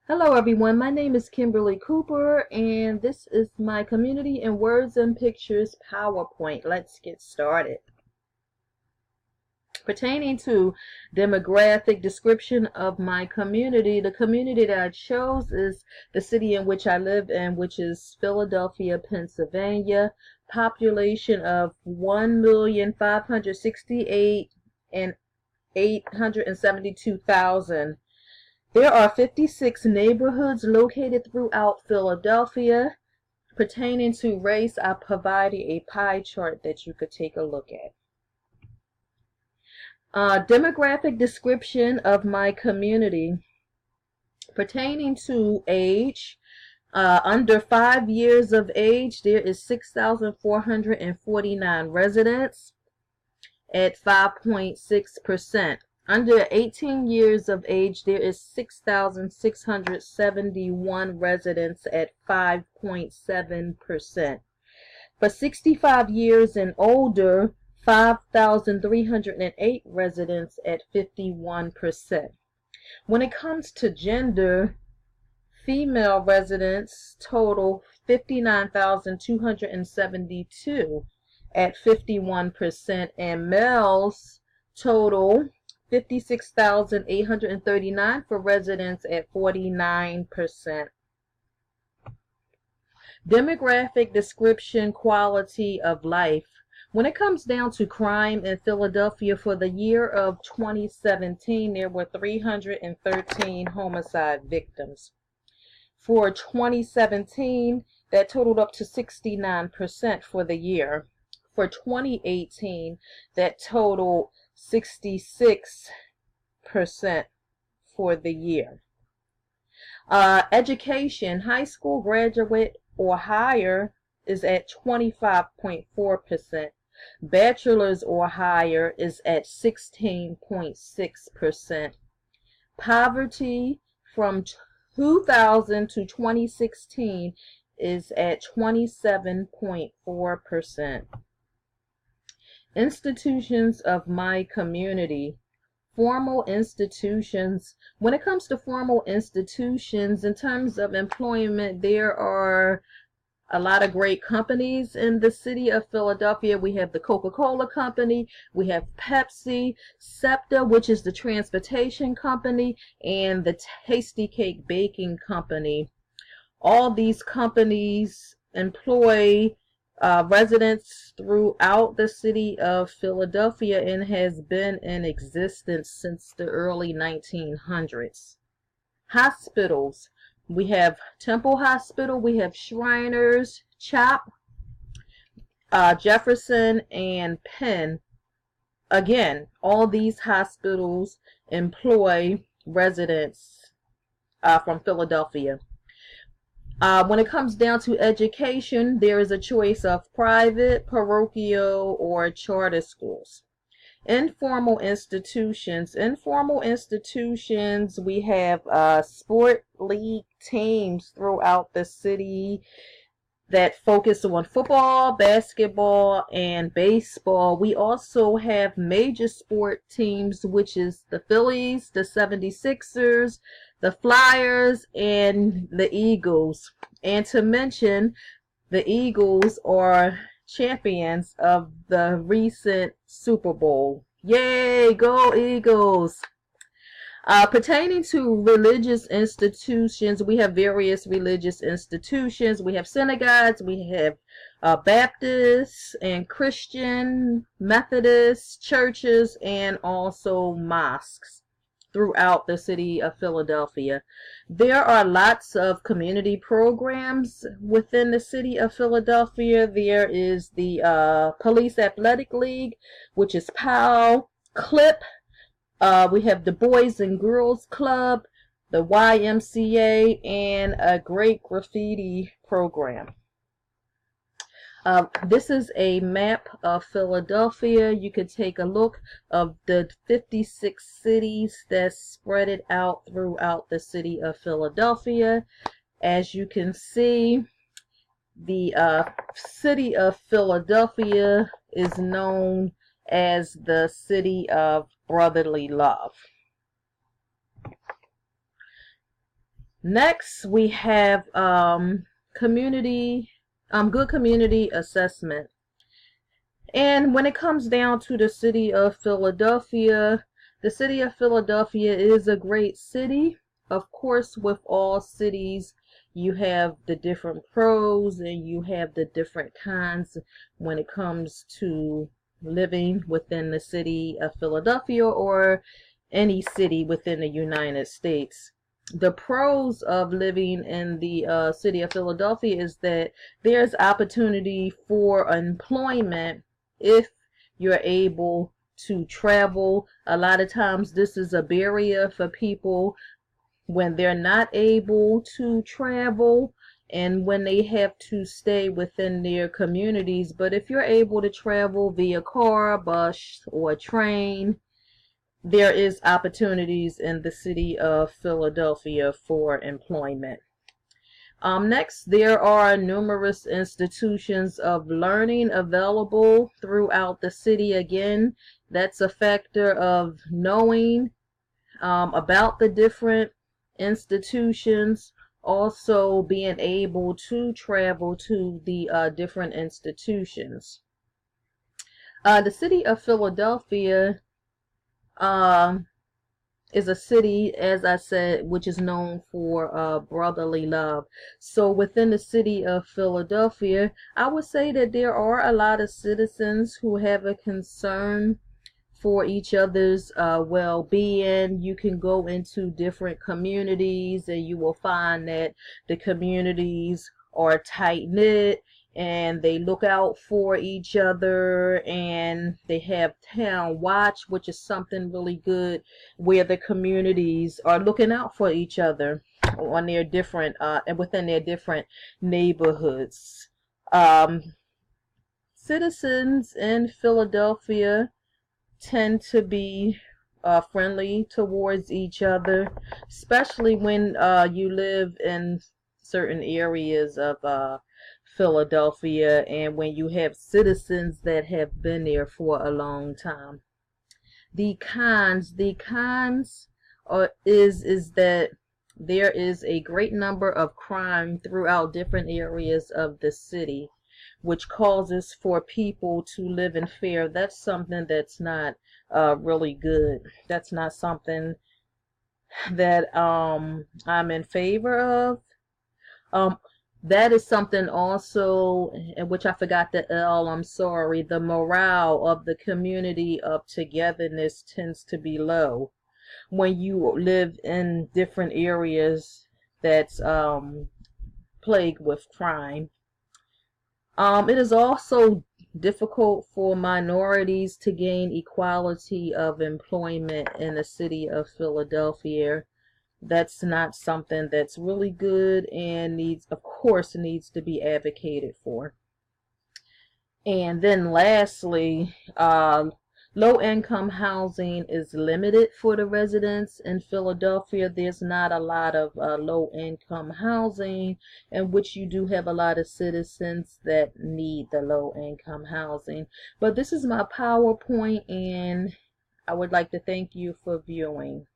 Hello everyone, my name is Kimberly Cooper and this is my Community in Words and Pictures PowerPoint. Let's get started. Pertaining to demographic description of my community, the community that I chose is the city in which I live in, which is Philadelphia, Pennsylvania. Population of 1,568,872,000. There are 56 neighborhoods located throughout Philadelphia. Pertaining to race, I provided a pie chart that you could take a look at. Demographic description of my community. Pertaining to age, under 5 years of age, there is 6,449 residents at 5.6%. Under 18 years of age, there is 6,671 residents at 5.7%. For 65 years and older, 5,308 residents at 51%. When it comes to gender, female residents total 59,272 at 51%, and males total 56,839 for residents at 49%. Demographic description, quality of life. When it comes down to crime in Philadelphia for the year of 2017, there were 313 homicide victims. For 2017, that totaled up to 69% for the year. For 2018, that totaled 66% for the year. Education, high school graduate or higher is at 25.4%. Bachelor's or higher is at 16.6%. Poverty from 2000 to 2016 is at 27.4%. Institutions of my community. Formal institutions. When it comes to formal institutions, in terms of employment, there are a lot of great companies in the city of Philadelphia. We have the Coca-Cola Company, we have Pepsi, SEPTA, which is the transportation company, and the Tasty Cake Baking Company. All these companies employ residents throughout the city of Philadelphia and has been in existence since the early 1900s. Hospitals. We have Temple Hospital, we have Shriners, CHOP, Jefferson, and Penn. Again, all these hospitals employ residents from Philadelphia. When it comes down to education, there is a choice of private, parochial, or charter schools. Informal institutions. Informal institutions, we have sport league teams throughout the city that focus on football, basketball, and baseball. We also have major sport teams, which is the Phillies, the 76ers, the Flyers, and the Eagles. And to mention, the Eagles are champions of the recent Super Bowl. Yay, go Eagles! Pertaining to religious institutions, we have various religious institutions. We have synagogues, we have Baptist and Christian, Methodist churches, and also mosques throughout the city of Philadelphia. There are lots of community programs within the city of Philadelphia. There is the Police Athletic League, which is POW, CLIP. We have the Boys and Girls Club, the YMCA, and a great graffiti program. This is a map of Philadelphia. You could take a look of the 56 cities that's spread it out throughout the city of Philadelphia. As you can see, the city of Philadelphia is known as the city of brotherly love. Next, we have community, good community assessment. And when it comes down to the city of Philadelphia, the city of Philadelphia is a great city. Of course, with all cities, you have the different pros and you have the different cons when it comes to living within the city of Philadelphia or any city within the United States. The pros of living in the city of Philadelphia is that there's opportunity for employment if you're able to travel. A lot of times this is a barrier for people when they're not able to travel and when they have to stay within their communities. But if you're able to travel via car, bus, or train, there is opportunities in the city of Philadelphia for employment. Next, there are numerous institutions of learning available throughout the city. Again, that's a factor of knowing about the different institutions, also being able to travel to the different institutions. The city of Philadelphia is a city, as I said, which is known for brotherly love. So within the city of Philadelphia, I would say that there are a lot of citizens who have a concern for each other's well-being. You can go into different communities and you will find that the communities are tight-knit and they look out for each other, and they have town watch, which is something really good, where the communities are looking out for each other on their different and within their different neighborhoods. Citizens in Philadelphia tend to be friendly towards each other, especially when you live in certain areas of Philadelphia and when you have citizens that have been there for a long time. The cons is that there is a great number of crime throughout different areas of the city, which causes for people to live in fear. That's something that's not really good. That's not something that I'm in favor of. That is something also, in which I forgot the L, I'm sorry, the morale of the community of togetherness tends to be low when you live in different areas that's plagued with crime. It is also difficult for minorities to gain equality of employment in the city of Philadelphia. That's not something that's really good and needs to be advocated for. And then lastly, low-income housing is limited for the residents in Philadelphia. There's not a lot of low-income housing, in which you do have a lot of citizens that need the low-income housing. But this is my PowerPoint, and I would like to thank you for viewing.